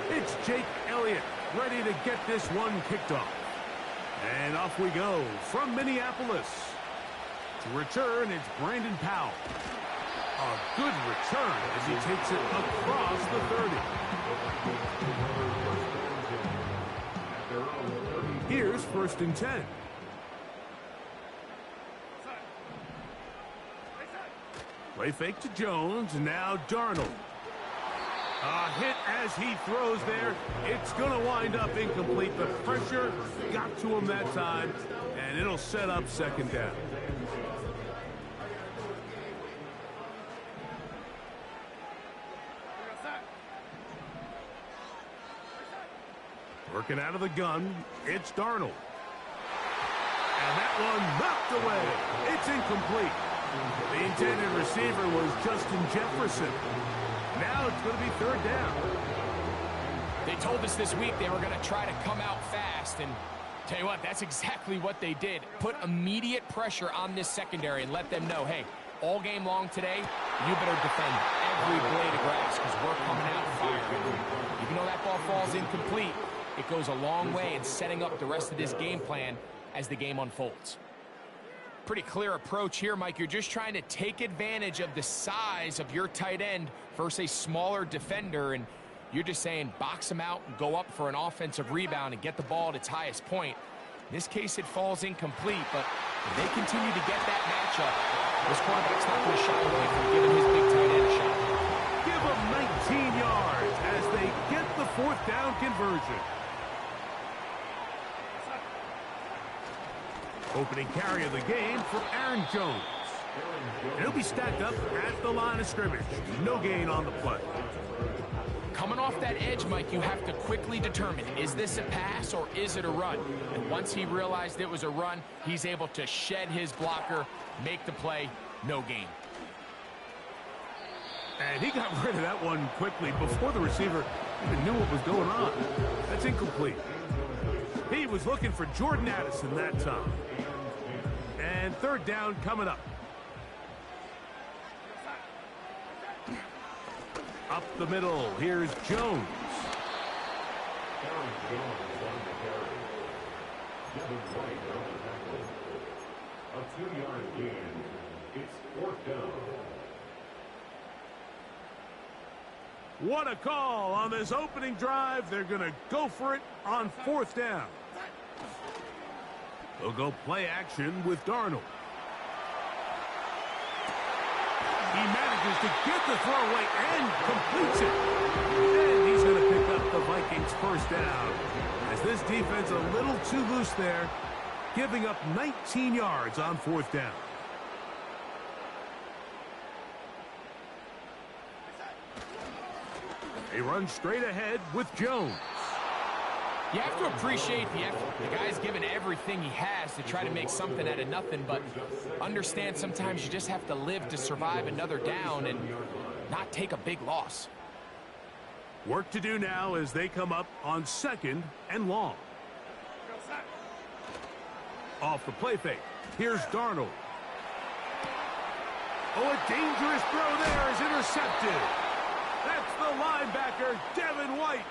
It's Jake Elliott ready to get this one kicked off. And off we go from Minneapolis. To return, it's Brandon Powell. A good return as he takes it across the 30. Here's 1st and 10. Play fake to Jones, now Darnold. A hit as he throws there. It's going to wind up incomplete. The pressure got to him that time, and it'll set up 2nd down. Working out of the gun, it's Darnold. And that one knocked away. It's incomplete. The intended receiver was Justin Jefferson. Now it's going to be 3rd down. They told us this week they were going to try to come out fast, and tell you what, that's exactly what they did. Put immediate pressure on this secondary and let them know, hey, all game long today, you better defend every blade of grass because we're coming out firing. Even though that ball falls incomplete, it goes a long way in setting up the rest of this game plan as the game unfolds. Pretty clear approach here, Mike. You're just trying to take advantage of the size of your tight end versus a smaller defender, and you're just saying box him out and go up for an offensive rebound and get the ball at its highest point. In this case, it falls incomplete, but if they continue to get that matchup, this quarterback's not going to shy away from giving his big tight end a shot. Give him 19 yards as they get the 4th down conversion. Opening carry of the game for Aaron Jones. He'll be stacked up at the line of scrimmage. No gain on the play. Coming off that edge, Mike, you have to quickly determine, is this a pass or is it a run? And once he realized it was a run, he's able to shed his blocker, make the play, no gain. And he got rid of that one quickly before the receiver even knew what was going on. That's incomplete. He was looking for Jordan Addison that time. And 3rd down coming up. Up the middle, here's Jones. A 2-yard gain. It's 4th down. What a call on this opening drive. They're going to go for it on 4th down. They'll go play action with Darnold. He manages to get the throw away and completes it. And he's going to pick up the Vikings' 1st down. As this defense a little too loose there, giving up 19 yards on 4th down. They run straight ahead with Jones. You have to appreciate the effort. The guy's given everything he has to try to make something out of nothing, but understand sometimes you just have to live to survive another down and not take a big loss. Work to do now as they come up on 2nd and long. Off the play fake. Here's Darnold. Oh, a dangerous throw there is intercepted. That's the linebacker, Devin White.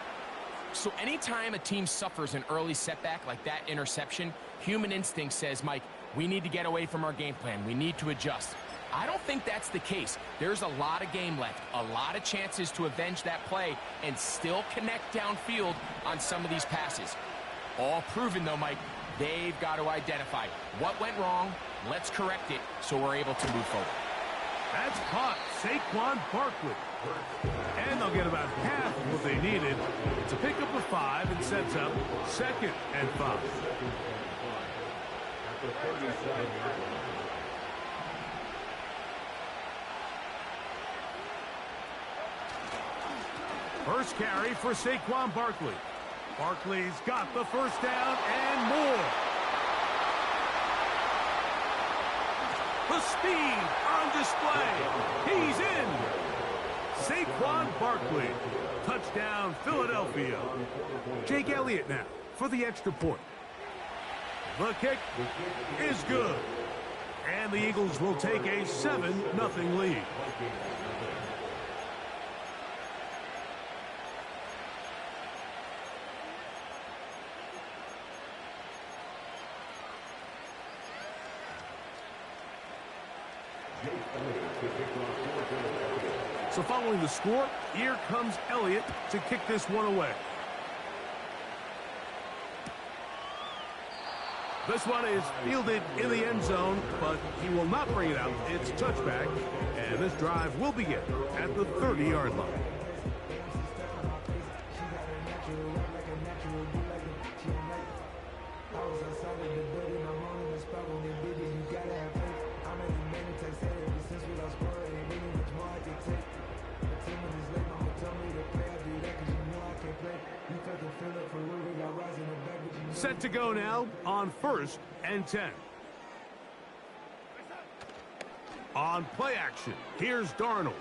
So anytime a team suffers an early setback like that interception, human instinct says, Mike, we need to get away from our game plan. We need to adjust. I don't think that's the case. There's a lot of game left, a lot of chances to avenge that play and still connect downfield on some of these passes. All proven, though, Mike, they've got to identify what went wrong, let's correct it so we're able to move forward. That's caught Saquon Barkley. And they'll get about half of what they needed. It's a pickup of 5 and sets up 2nd and 5. First carry for Saquon Barkley. Barkley's got the 1st down and more. The speed on display. He's in. Saquon Barkley. Touchdown, Philadelphia. Jake Elliott now for the extra point. The kick is good. And the Eagles will take a 7-0 lead. So following the score, here comes Elliott to kick this one away. This one is fielded in the end zone, but he will not bring it out. It's touchback, and this drive will begin at the 30-yard line. Set to go now on 1st and 10. On play action, here's Darnold.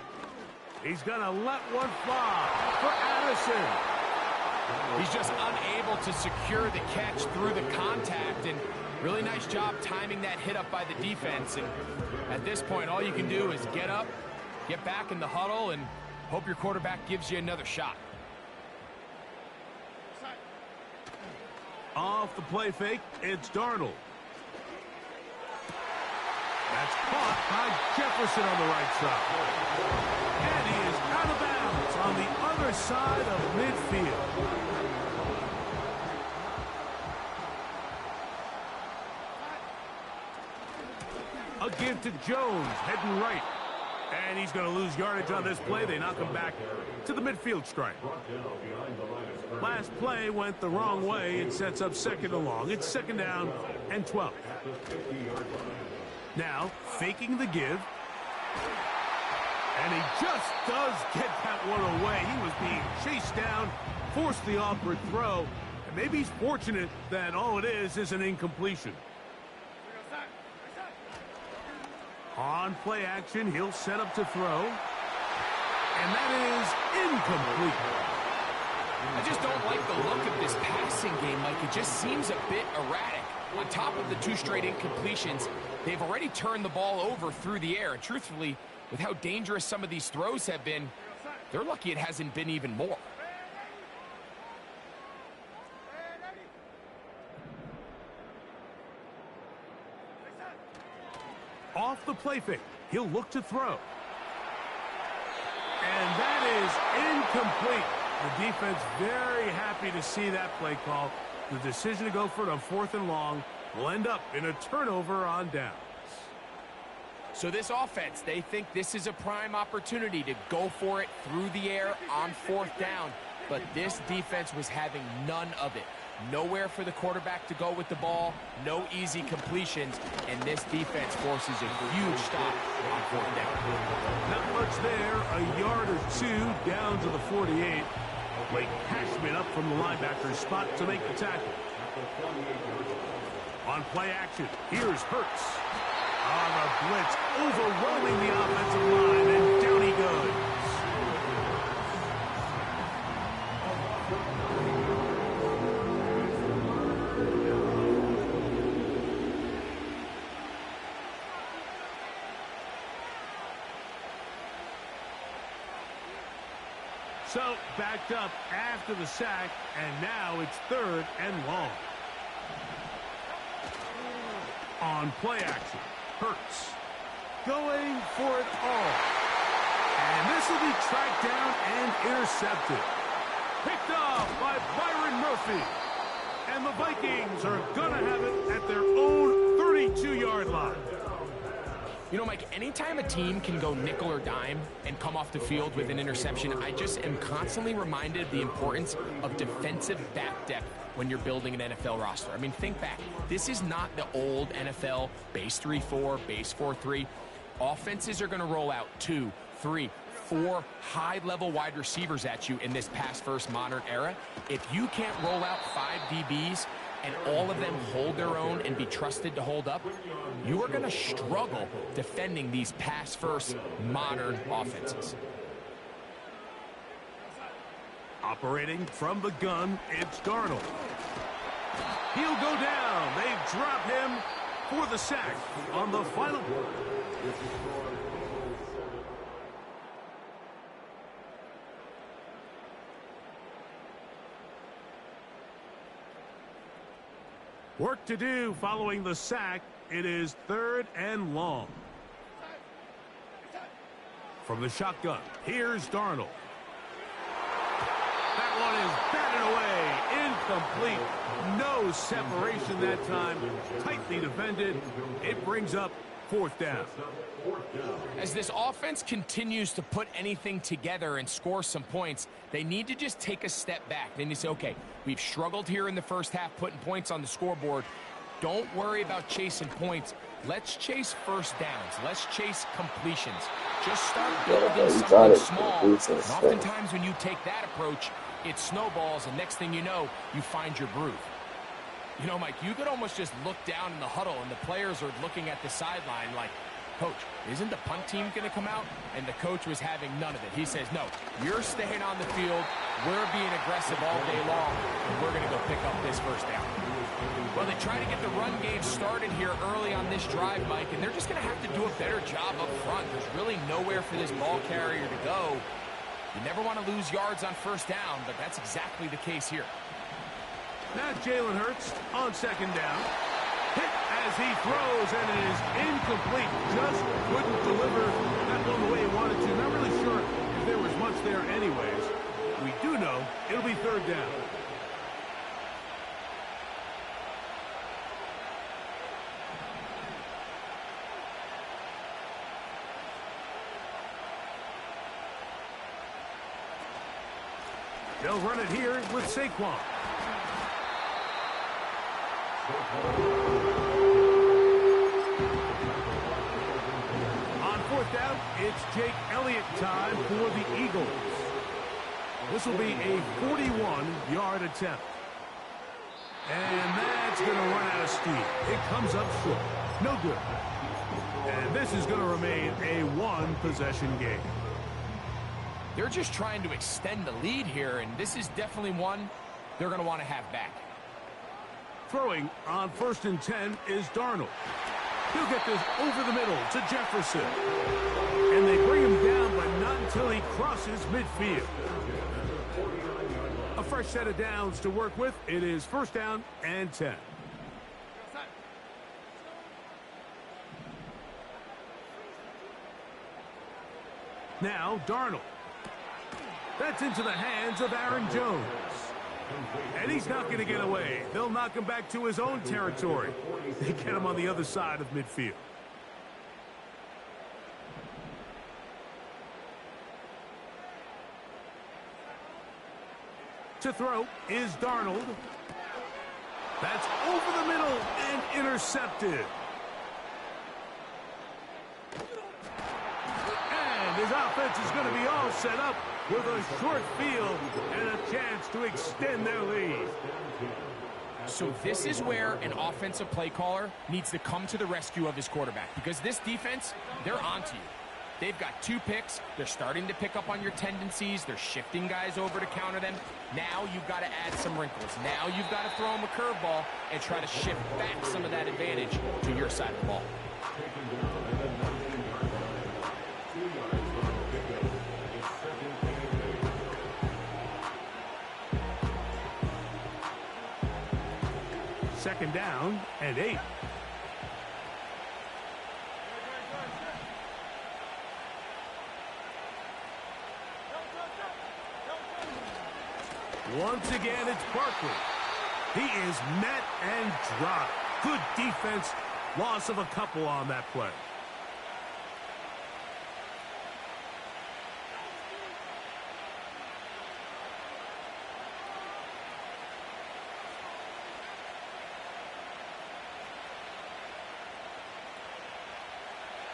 He's going to let one fly for Addison. He's just unable to secure the catch through the contact, and really nice job timing that hit up by the defense. And at this point, all you can do is get up, get back in the huddle, and hope your quarterback gives you another shot. Off the play fake, it's Darnold. That's caught by Jefferson on the right side. And he is out of bounds on the other side of midfield. A give to Jones, heading right. And he's going to lose yardage on this play. They knock him back to the midfield stripe. Last play went the wrong way. It sets up 2nd and long. It's 2nd down and 12. Now, faking the give. And he just does get that one away. He was being chased down, forced the awkward throw. And maybe he's fortunate that all it is an incompletion. On play action, he'll set up to throw. And that is incomplete. I just don't like the look of this passing game, Mike. It just seems a bit erratic. On top of the 2 straight incompletions, they've already turned the ball over through the air. And truthfully, with how dangerous some of these throws have been, they're lucky it hasn't been even more. Off the play fake, he'll look to throw. And that is incomplete. The defense very happy to see that play call. The decision to go for it on 4th and long will end up in a turnover on downs. So this offense, they think this is a prime opportunity to go for it through the air on 4th down. But this defense was having none of it. Nowhere for the quarterback to go with the ball, no easy completions, and this defense forces a huge stop on 4th down. Not much there, a yard or 2 down to the 48. Blake Cashman up from the linebacker's spot to make the tackle. On play action, here's Hurts. On the blitz, overwhelming the offensive line, and down he goes. So, backed up after the sack, and now it's 3rd and long. On play action, Hurts going for it all. And this will be tracked down and intercepted. Picked off by Byron Murphy. And the Vikings are going to have it at their own 32-yard line. You know, Mike, anytime a team can go nickel or dime and come off the field with an interception, I just am constantly reminded of the importance of defensive back depth when you're building an NFL roster. I mean, think back. This is not the old NFL base 3-4, base 4-3. Offenses are going to roll out 2, 3, 4 high-level wide receivers at you in this pass-first modern era. If you can't roll out 5 DBs and all of them hold their own and be trusted to hold up, you are going to struggle defending these pass-first modern offenses. Operating from the gun, it's Darnold. He'll go down. They drop him for the sack on the final play. Work to do following the sack. It is 3rd and long. From the shotgun, here's Darnold. That one is batted away. Incomplete. No separation that time. Tightly defended. It brings up 4th down. As this offense continues to put anything together and score some points, they need to just take a step back. They need to say, okay, we've struggled here in the first half putting points on the scoreboard. Don't worry about chasing points. Let's chase first downs. Let's chase completions. Just start building something small. And oftentimes when you take that approach, it snowballs, and next thing you know, you find your groove. You know, Mike, you could almost just look down in the huddle, and the players are looking at the sideline like, Coach, isn't the punt team going to come out? And the coach was having none of it. He says, no, you're staying on the field. We're being aggressive all day long, and we're going to go pick up this first down. Well, they try to get the run game started here early on this drive, Mike, and they're just going to have to do a better job up front. There's really nowhere for this ball carrier to go. You never want to lose yards on first down, but that's exactly the case here. Now Jalen Hurts on 2nd down. Hit as he throws, and it is incomplete. Just couldn't deliver that one the way he wanted to. Not really sure if there was much there anyways. We do know it'll be 3rd down. They'll run it here with Saquon. On 4th down, it's Jake Elliott time for the Eagles. This will be a 41-yard attempt. And that's going to run out of steam. It comes up short. No good. And this is going to remain a 1-possession game. They're just trying to extend the lead here, and this is definitely one they're going to want to have back. Throwing on 1st and 10 is Darnold. He'll get this over the middle to Jefferson. And they bring him down, but not until he crosses midfield. A fresh set of downs to work with. It is 1st down and 10. Now Darnold. That's into the hands of Aaron Jones. And he's not going to get away. They'll knock him back to his own territory. They get him on the other side of midfield. To throw is Darnold. That's over the middle and intercepted. And his offense is going to be all set up with a short field and a chance to extend their lead. So this is where an offensive play caller needs to come to the rescue of his quarterback, because this defense, they're onto you. They've got 2 picks. They're starting to pick up on your tendencies. They're shifting guys over to counter them. Now you've got to add some wrinkles. Now you've got to throw them a curveball and try to shift back some of that advantage to your side of the ball. Second down and 8. Once again, it's Barkley. He is met and dropped. Good defense. Loss of a couple on that play.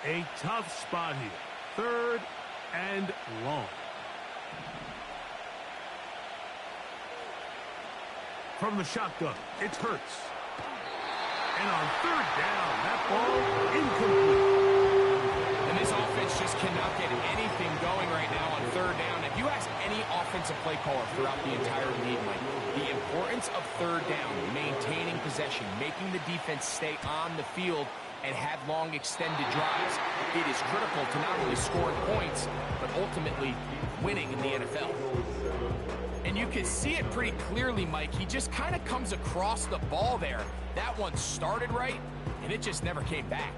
A tough spot here. 3rd and long. From the shotgun, it's Hurts. And on 3rd down, that ball incomplete. And this offense just cannot get anything going right now on 3rd down. If you ask any offensive play caller throughout the entire league, Mike, the importance of 3rd down, maintaining possession, making the defense stay on the field, and have long extended drives, it is critical to not only scoring points, but ultimately winning in the NFL. And you can see it pretty clearly, Mike. He just kind of comes across the ball there. That one started right, and it just never came back.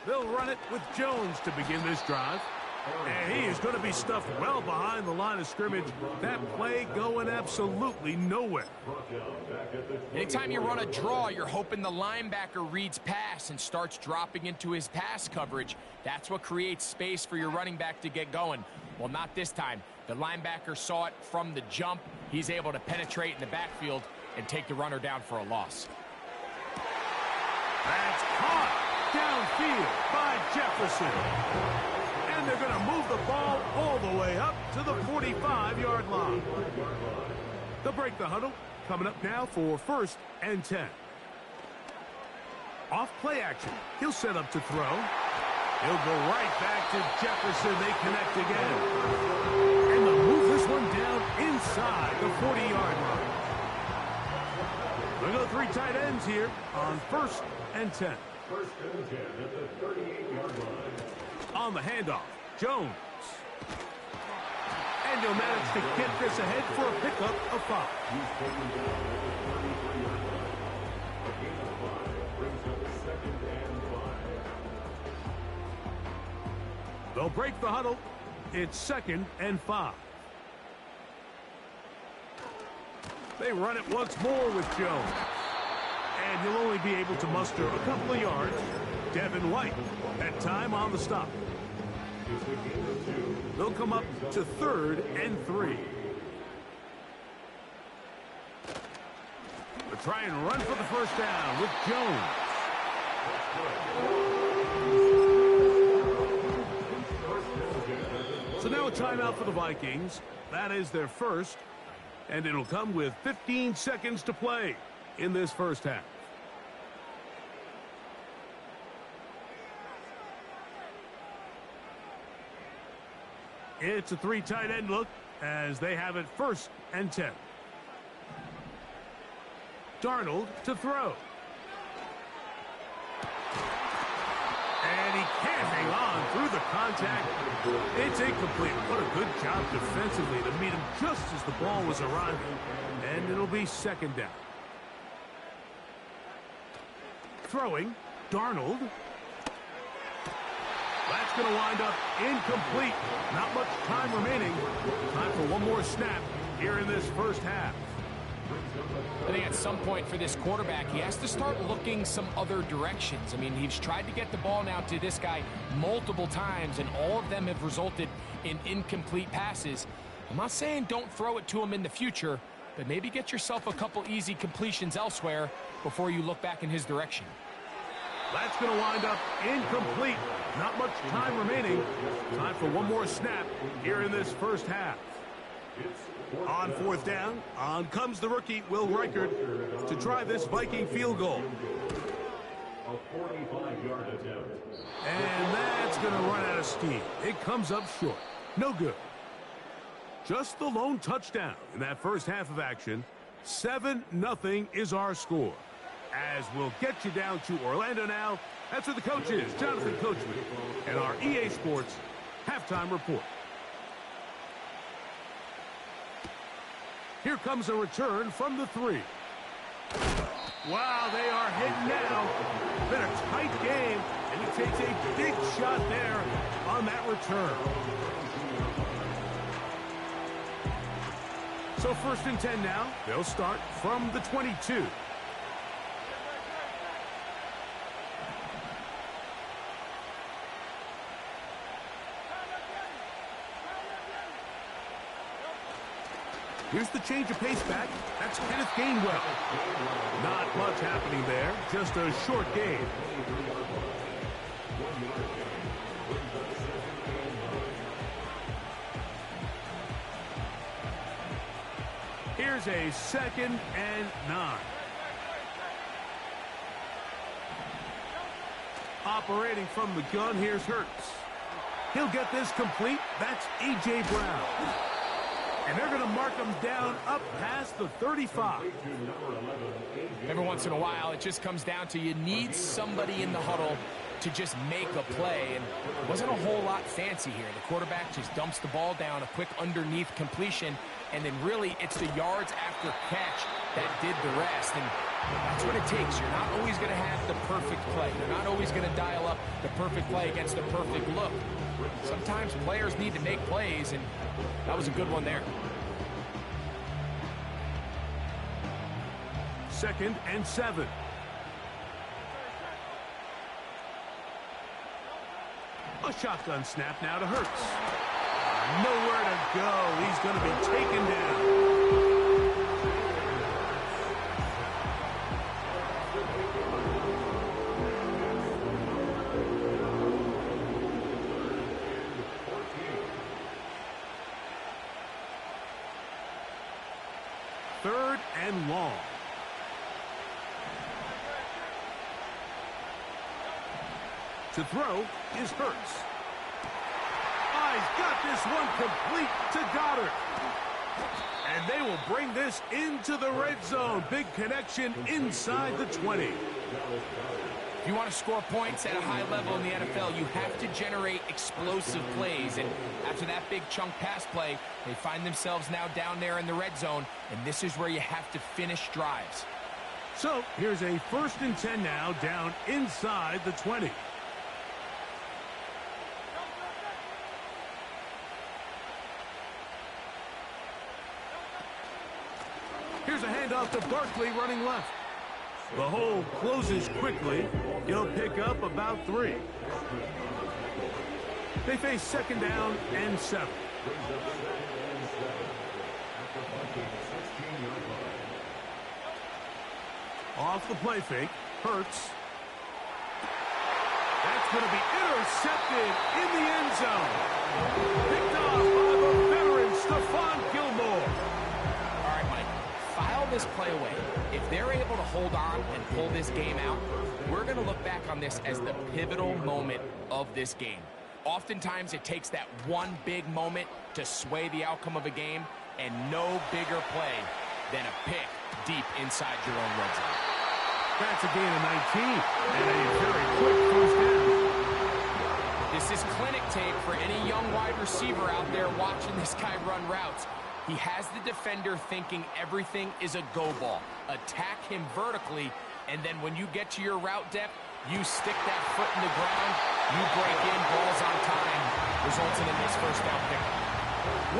They'll run it with Jones to begin this drive. And he is going to be stuffed well behind the line of scrimmage. That play going absolutely nowhere. Anytime you run a draw, you're hoping the linebacker reads pass and starts dropping into his pass coverage. That's what creates space for your running back to get going. Well, not this time. The linebacker saw it from the jump. He's able to penetrate in the backfield and take the runner down for a loss. That's caught downfield by Jefferson. And they're going to move the ball all the way up to the 45-yard line. They'll break the huddle. Coming up now for 1st and 10. Off play action. He'll set up to throw. He'll go right back to Jefferson. They connect again. And they'll move this one down inside the 40-yard line. They'll go 3 tight ends here on 1st and 10. 1st and 10 at the 38-yard line. On the handoff, Jones. And he'll manage to get this ahead for a pickup of 5. He's taken down at the 33-yard line. A gain of 5 brings up 2nd and 5. They'll break the huddle. It's 2nd and 5. They run it once more with Jones. And he'll only be able to muster a couple of yards. Devin White, that time on the stop. They'll come up to 3rd and 3. They'll try and run for the first down with Jones. So now a timeout for the Vikings. That is their first. And it'll come with 15 seconds to play in this first half. It's a 3 tight end look as they have it 1st and 10. Darnold to throw. And he can't hang on through the contact. It's incomplete. What a good job defensively to meet him just as the ball was arriving. And it'll be 2nd down. Throwing, Darnold. That's going to wind up incomplete. Not much time remaining. Time for one more snap here in this first half. I think at some point for this quarterback, he has to start looking some other directions. I mean, he's tried to get the ball now to this guy multiple times, and all of them have resulted in incomplete passes. I'm not saying don't throw it to him in the future, but maybe get yourself a couple easy completions elsewhere before you look back in his direction. That's going to wind up incomplete. Not much time remaining. Time for one more snap here in this first half. On 4th down, on comes the rookie, Will Reichard, to try this Viking field goal. A 45-yard attempt. And that's going to run out of steam. It comes up short. No good. Just the lone touchdown in that first half of action. 7-0 is our score. As we'll get you down to Orlando now. That's where the coach is, Jonathan Coachman, and our EA Sports halftime report. Here comes a return from the 3. Wow, they are hitting now. Been a tight game, and he takes a big shot there on that return. So 1st and 10 now. They'll start from the 22. Here's the change of pace back. That's Kenneth Gainwell. Not much happening there. Just a short game. Here's a 2nd and 9. Operating from the gun, here's Hurts. He'll get this complete. That's A.J. Brown. And they're going to mark them down up past the 35. Every once in a while, it just comes down to you need somebody in the huddle to just make a play. And it wasn't a whole lot fancy here. The quarterback just dumps the ball down, a quick underneath completion, and then really it's the yards after catch that did the rest, and that's what it takes. You're not always going to have the perfect play. You're not always going to dial up the perfect play against the perfect look. Sometimes players need to make plays, and that was a good one there. 2nd and 7. A shotgun snap now to Hurts. Nowhere to go. He's going to be taken down. Third and long. To throw is Hurts. He's got this one complete to Goddard. And they will bring this into the red zone. Big connection inside the 20. If you want to score points at a high level in the NFL, you have to generate explosive plays. And after that big chunk pass play, they find themselves now down there in the red zone. And this is where you have to finish drives. So here's a 1st and 10 now down inside the 20. Here's a handoff to Barkley running left. The hole closes quickly. He'll pick up about 3. They face 2nd down and 7. Off the play fake, Hurts. That's going to be intercepted in the end zone. Picked off by the veteran Stephon Gilmore. File this play away. If they're able to hold on and pull this game out, we're going to look back on this as the pivotal moment of this game. Oftentimes, it takes that one big moment to sway the outcome of a game, and no bigger play than a pick deep inside your own red zone. That's a gain of 19, and a very quick 1st down. This is clinic tape for any young wide receiver out there watching this guy run routes. He has the defender thinking everything is a go ball. Attack him vertically, and then when you get to your route depth, you stick that foot in the ground, you break in, balls on time, resulting in this 1st down pickup.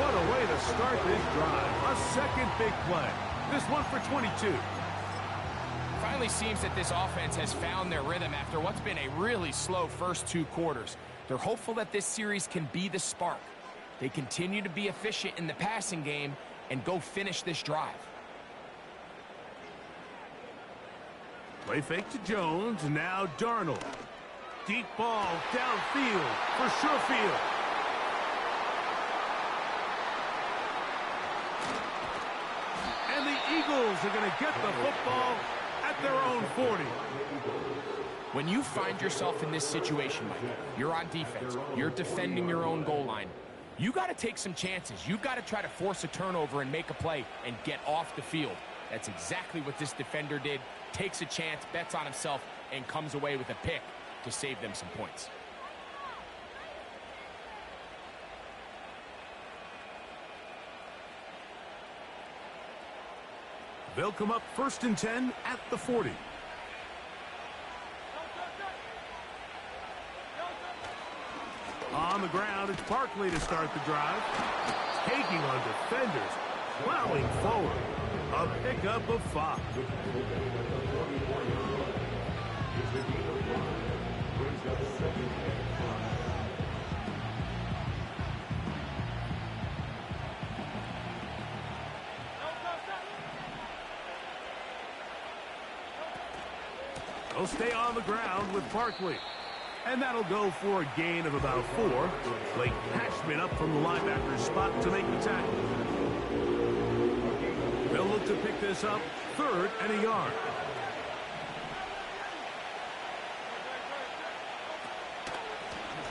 What a way to start this drive. A 2nd big play. This one for 22. Finally seems that this offense has found their rhythm after what's been a really slow first 2 quarters. They're hopeful that this series can be the spark. They continue to be efficient in the passing game and go finish this drive. Play fake to Jones, now Darnold. Deep ball downfield for Sherfield. And the Eagles are going to get the football at their own 40. When you find yourself in this situation, Mike, you're on defense, you're defending your own goal line, you got to take some chances. You've got to try to force a turnover and make a play and get off the field. That's exactly what this defender did. Takes a chance, bets on himself, and comes away with a pick to save them some points. They'll come up 1st and 10 at the 40. On the ground, it's Barkley to start the drive. Taking on defenders, plowing forward. A pickup of 5. They'll stay on the ground with Barkley. And that'll go for a gain of about 4. Blake Cashman up from the linebacker's spot to make the tackle. They'll look to pick this up 3rd and a yard.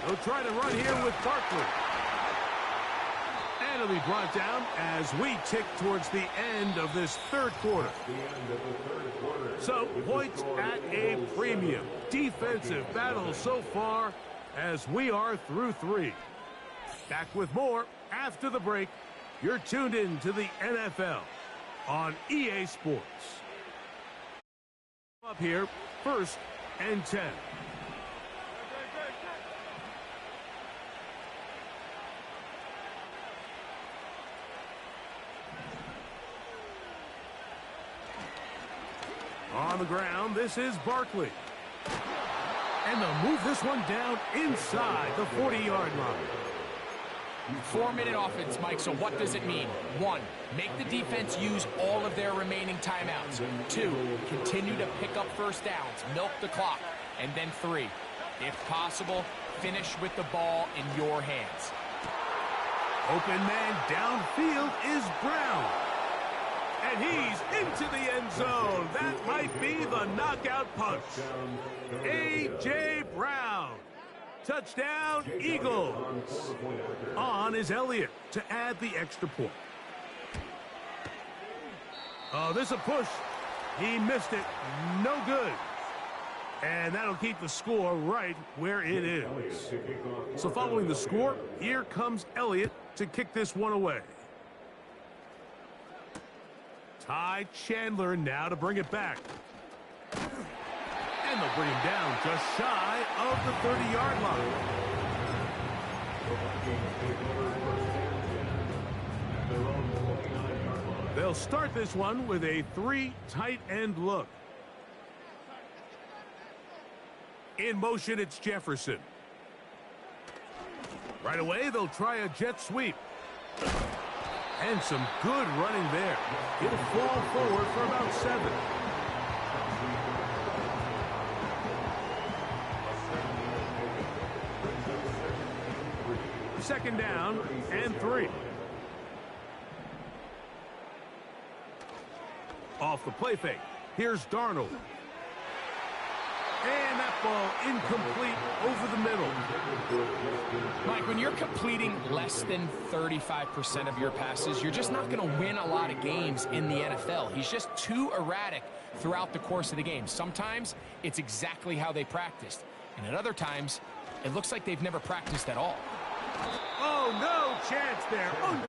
They'll try to run here with Barkley. And it'll be brought down as we tick towards the end of this 3rd quarter. So, points at a premium. Defensive battle so far as we are through 3. Back with more after the break. You're tuned in to the NFL. on EA Sports. Up here, 1st and 10. On the ground, this is Barkley. And they'll move this one down inside the 40-yard line. 4-minute offense, Mike, so what does it mean? 1, make the defense use all of their remaining timeouts. 2, continue to pick up first downs, milk the clock. And then 3, if possible, finish with the ball in your hands. Open man downfield is Brown. And he's into the end zone. That might be the knockout punch. A.J. Brown. Touchdown, Eagles. On is Elliott to add the extra point. Oh, this is a push. He missed it. No good. And that'll keep the score right where it is. So following the score, here comes Elliott to kick this one away. Ty Chandler now to bring it back. And they'll bring him down just shy of the 30-yard line. They'll start this one with a 3 tight end look. In motion, it's Jefferson. Right away, they'll try a jet sweep. And some good running there. He'll fall forward for about 7. Second down and 3. Off the play fake. Here's Darnold. And that ball incomplete over the middle. Mike, when you're completing less than 35% of your passes, you're just not going to win a lot of games in the NFL. He's just too erratic throughout the course of the game. Sometimes it's exactly how they practiced. And at other times, it looks like they've never practiced at all. Oh, no chance there.